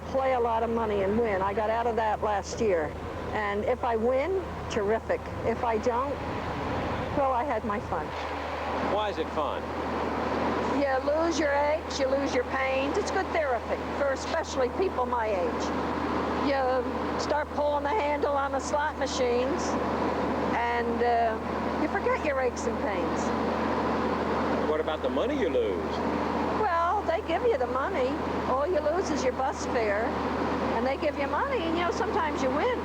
play a lot of money and win. I got out of that last year. And if I win, terrific. If I don't, well, I had my fun. Why is it fun? You lose your aches, you lose your pains. It's good therapy for especially people my age. You start pulling the handle on the slot machines, and you forget your aches and pains. What about the money you lose? Well, they give you the money. All you lose is your bus fare, and they give you money, and, you know, sometimes you win.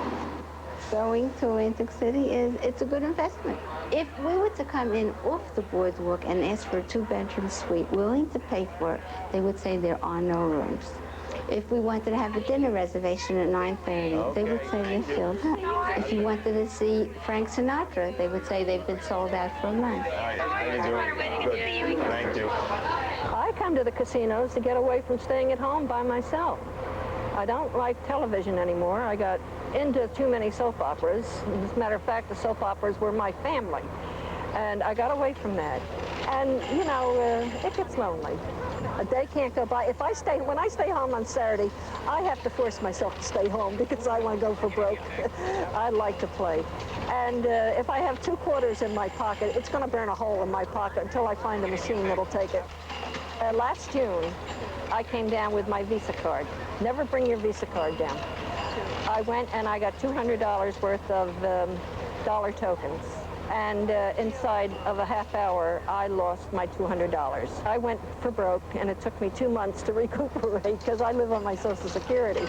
Going to Atlantic City it's a good investment. If we were to come in off the boardwalk and ask for a two-bedroom suite, willing to pay for it, they would say there are no rooms. If we wanted to have a dinner reservation at 9:30, they would say they're filled up. If you wanted to see Frank Sinatra, they would say they've been sold out for a month. How you doing? Good. Thank you. I come to the casinos to get away from staying at home by myself. I don't like television anymore. I got into too many soap operas. As a matter of fact, the soap operas were my family. And I got away from that. And, you know, it gets lonely. A day can't go by. When I stay home on Saturday, I have to force myself to stay home because I want to go for broke. I like to play. And if I have 2 quarters in my pocket, it's going to burn a hole in my pocket until I find a machine that'll take it. Last June, I came down with my Visa card. Never bring your Visa card down. I went and I got $200 worth of dollar tokens. And inside of a half hour, I lost my $200. I went for broke, and it took me 2 months to recuperate because I live on my Social Security.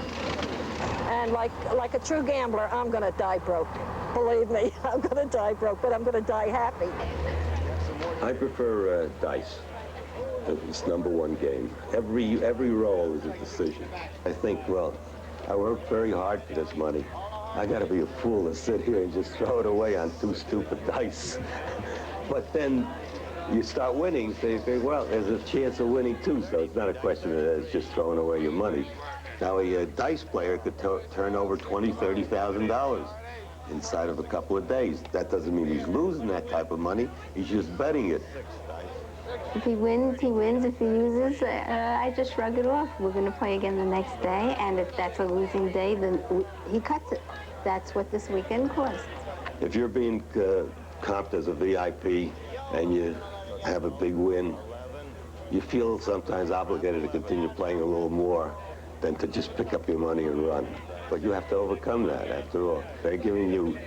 And like a true gambler, I'm going to die broke. Believe me, I'm going to die broke, but I'm going to die happy. I prefer dice. It's #1 game. Every roll is a decision. I think, well, I worked very hard for this money. I got to be a fool to sit here and just throw it away on 2 stupid dice. But then you start winning, so you think, well, there's a chance of winning too, so it's not a question of it's just throwing away your money. Now, a dice player could turn over $20,000, $30,000 inside of a couple of days. That doesn't mean he's losing that type of money. He's just betting it. If he wins, he wins. If he loses, I just shrug it off. We're going to play again the next day, and if that's a losing day, then he cuts it. That's what this weekend cost. If you're being comped as a VIP and you have a big win, you feel sometimes obligated to continue playing a little more than to just pick up your money and run. But you have to overcome that, after all. They're giving you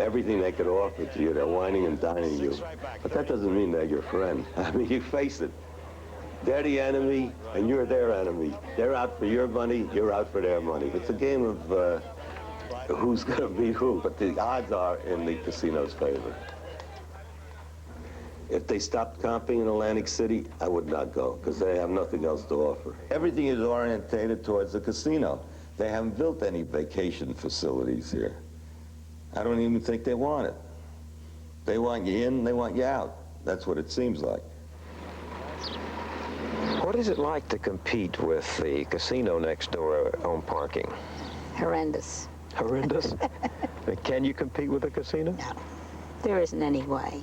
everything they could offer to you. They're whining and dining you. But that doesn't mean they're your friend. I mean, you face it. They're the enemy, and you're their enemy. They're out for your money, you're out for their money. It's a game of who's going to beat who, but the odds are in the casino's favor. If they stopped comping in Atlantic City, I would not go, because they have nothing else to offer. Everything is orientated towards the casino. They haven't built any vacation facilities here. I don't even think they want it. They want you in, they want you out. That's what it seems like. What is it like to compete with the casino next door on parking? Horrendous. Horrendous? Can you compete with a casino? No, there isn't any way.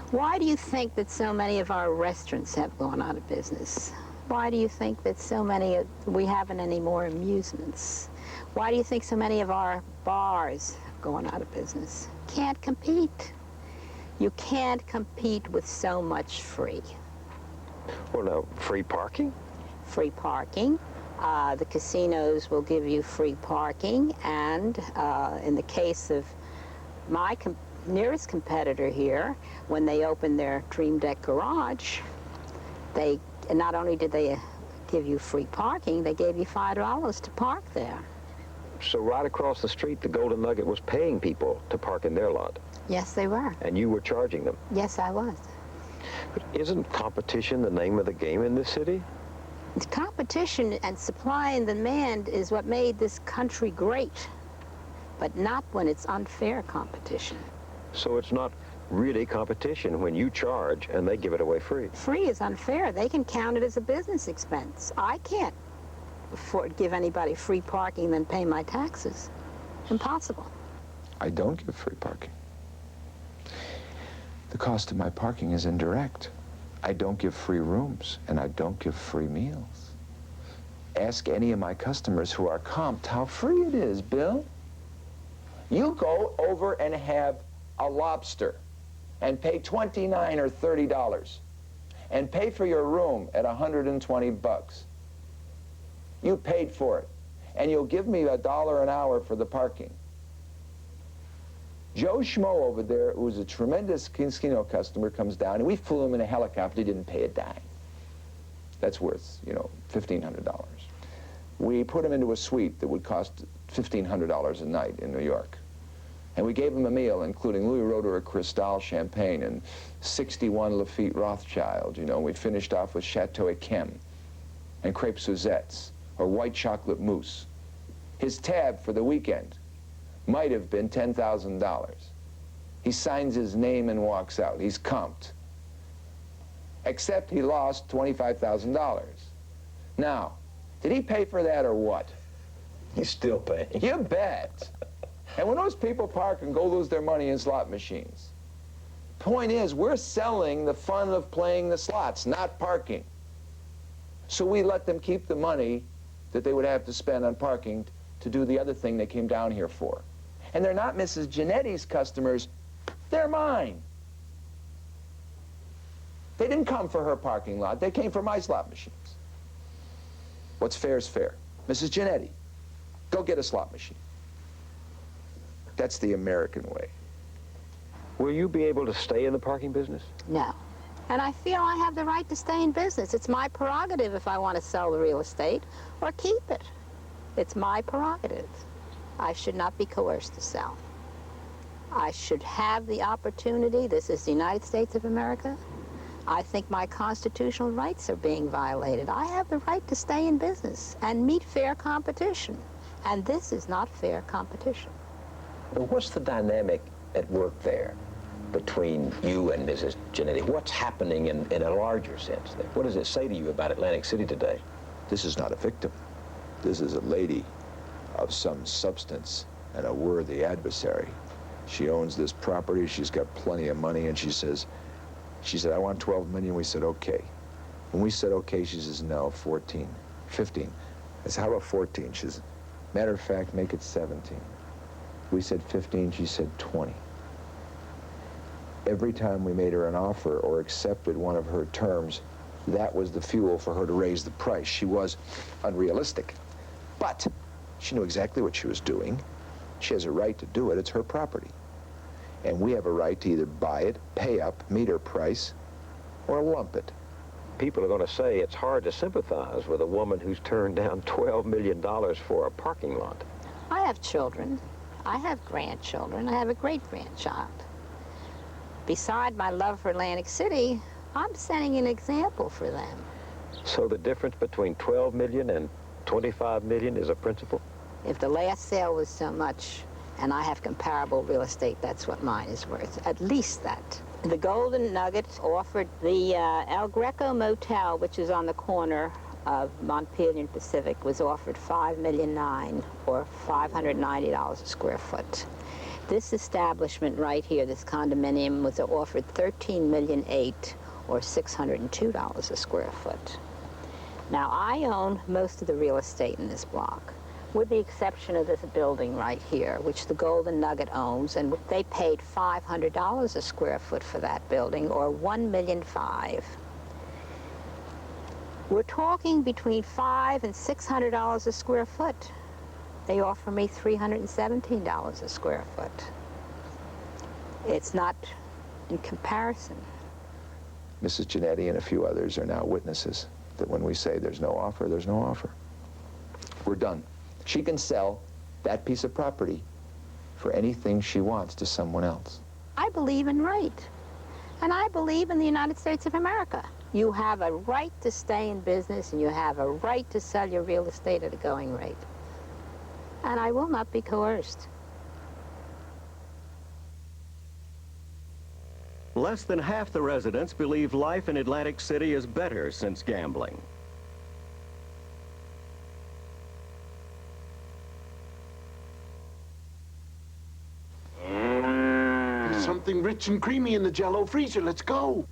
Why do you think that so many of our restaurants have gone out of business? Why do you think that we haven't any more amusements? Why do you think so many of our bars have gone out of business? Can't compete. You can't compete with so much free. Well, no, free parking? Free parking. The casinos will give you free parking, and in the case of my nearest competitor here, when they opened their Dream Deck Garage, they not only did they give you free parking, they gave you $5 to park there. So right across the street, the Golden Nugget was paying people to park in their lot? Yes, they were. And you were charging them? Yes, I was. But isn't competition the name of the game in this city? Competition and supply and demand is what made this country great, but not when it's unfair competition. So it's not really competition when you charge and they give it away free? Free is unfair. They can count it as a business expense. I can't give anybody free parking then pay my taxes. Impossible. I don't give free parking. The cost of my parking is indirect. I don't give free rooms, and I don't give free meals. Ask any of my customers who are comped how free it is, Bill. You go over and have a lobster and pay $29 or $30 and pay for your room at $120. You paid for it, and you'll give me $1 an hour for the parking. Joe Schmo over there, who's a tremendous casino customer, comes down, and we flew him in a helicopter. He didn't pay a dime. That's worth, you know, $1,500. We put him into a suite that would cost $1,500 a night in New York. And we gave him a meal, including Louis Roederer Cristal champagne and 61 Lafite Rothschild. You know, we finished off with Chateau Yquem and crepe Suzette's or white chocolate mousse. His tab for the weekend might have been $10,000. He signs his name and walks out. He's comped. Except he lost $25,000. Now, did he pay for that or what? He's still paying. You bet. And when those people park and go lose their money in slot machines, point is, we're selling the fun of playing the slots, not parking. So we let them keep the money that they would have to spend on parking to do the other thing they came down here for. And they're not Mrs. Genetti's customers, they're mine. They didn't come for her parking lot, they came for my slot machines. What's fair is fair. Mrs. Genetti, go get a slot machine. That's the American way. Will you be able to stay in the parking business? No. And I feel I have the right to stay in business. It's my prerogative if I want to sell the real estate or keep it. It's my prerogative. I should not be coerced to sell. I should have the opportunity. This is the United States of America. I think my constitutional rights are being violated. I have the right to stay in business and meet fair competition. And this is not fair competition. But what's the dynamic at work there between you and Mrs. Genetti? What's happening in a larger sense there? What does it say to you about Atlantic City today? This is not a victim. This is a lady of some substance and a worthy adversary. She owns this property, she's got plenty of money, and she said, I want 12 million. We said, okay. When we said okay, she says, no, 14, 15. I said, how about 14? She says, matter of fact, make it 17. We said 15, she said 20. Every time we made her an offer or accepted one of her terms, that was the fuel for her to raise the price. She was unrealistic, but she knew exactly what she was doing. She has a right to do it. It's her property. And we have a right to either buy it, pay up, meet her price, or lump it. People are going to say it's hard to sympathize with a woman who's turned down $12 million for a parking lot. I have children. I have grandchildren. I have a great-grandchild. Beside my love for Atlantic City, I'm setting an example for them. So the difference between 12 million and 25 million is a principle? If the last sale was so much, and I have comparable real estate, that's what mine is worth. At least that. The Golden Nugget offered the El Greco Motel, which is on the corner of Montpelier and Pacific, was offered $5.9 million, or $590 a square foot. This establishment right here, this condominium, was offered $13.8 million, or $602 a square foot. Now, I own most of the real estate in this block, with the exception of this building right here, which the Golden Nugget owns, and they paid $500 a square foot for that building, or $1.5 million. We're talking between $500 and $600 a square foot. They offer me $317 a square foot. It's not in comparison. Mrs. Genetti and a few others are now witnesses that when we say there's no offer, there's no offer. We're done. She can sell that piece of property for anything she wants to someone else. I believe in right, and I believe in the United States of America. You have a right to stay in business, and you have a right to sell your real estate at a going rate. And I will not be coerced. Less than half the residents believe life in Atlantic City is better since gambling. There's something rich and creamy in the Jell-O freezer. Let's go.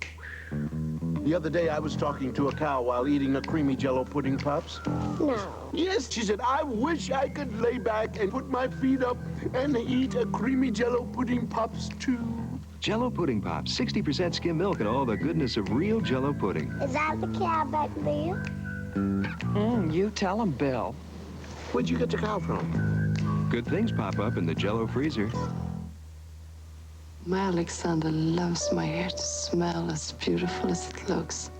The other day, I was talking to a cow while eating a creamy Jell-O pudding pups. No. Yes, she said, I wish I could lay back and put my feet up and eat a creamy Jell-O pudding pups, too. Jell-O Pudding Pops, 60% skim milk and all the goodness of real Jell-O pudding. Is that the cow back there? You tell him, Bill. Where'd you get the cow from? Good things pop up in the Jell-O freezer. My Alexander loves my hair to smell as beautiful as it looks.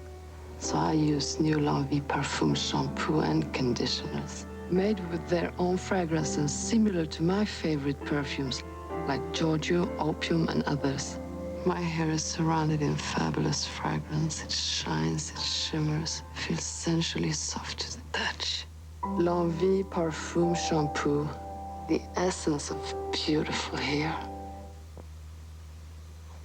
So I use new L'Envie perfume shampoo and conditioners, made with their own fragrances similar to my favorite perfumes, like Giorgio, Opium, and others. My hair is surrounded in fabulous fragrance. It shines, it shimmers, feels sensually soft to the touch. L'Envie perfume shampoo, the essence of beautiful hair.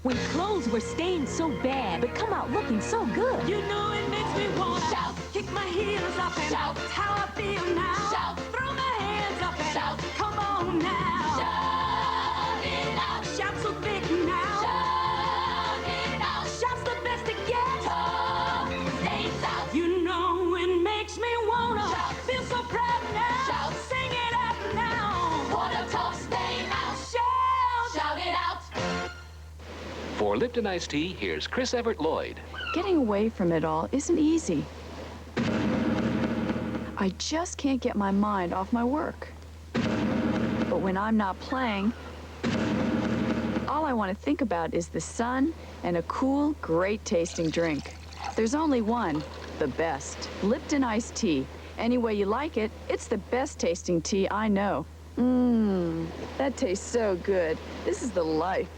When clothes were stained so bad, but come out looking so good. You know it makes me wanna shout, kick my heels up and shout, how I feel now. Shout, throw my hands up and shout, come on now. Shout it out, shout so big now. Shout it out, shout's the best to get. Tough stains out. You know it makes me wanna shout, feel so proud now. Shout, sing it out now. What a tough stain out. Shout, shout it out. For Lipton Iced Tea, here's Chris Everett Lloyd. Getting away from it all isn't easy. I just can't get my mind off my work. But when I'm not playing, all I want to think about is the sun and a cool, great-tasting drink. There's only one, the best. Lipton Iced Tea. Any way you like it, it's the best-tasting tea I know. That tastes so good. This is the life.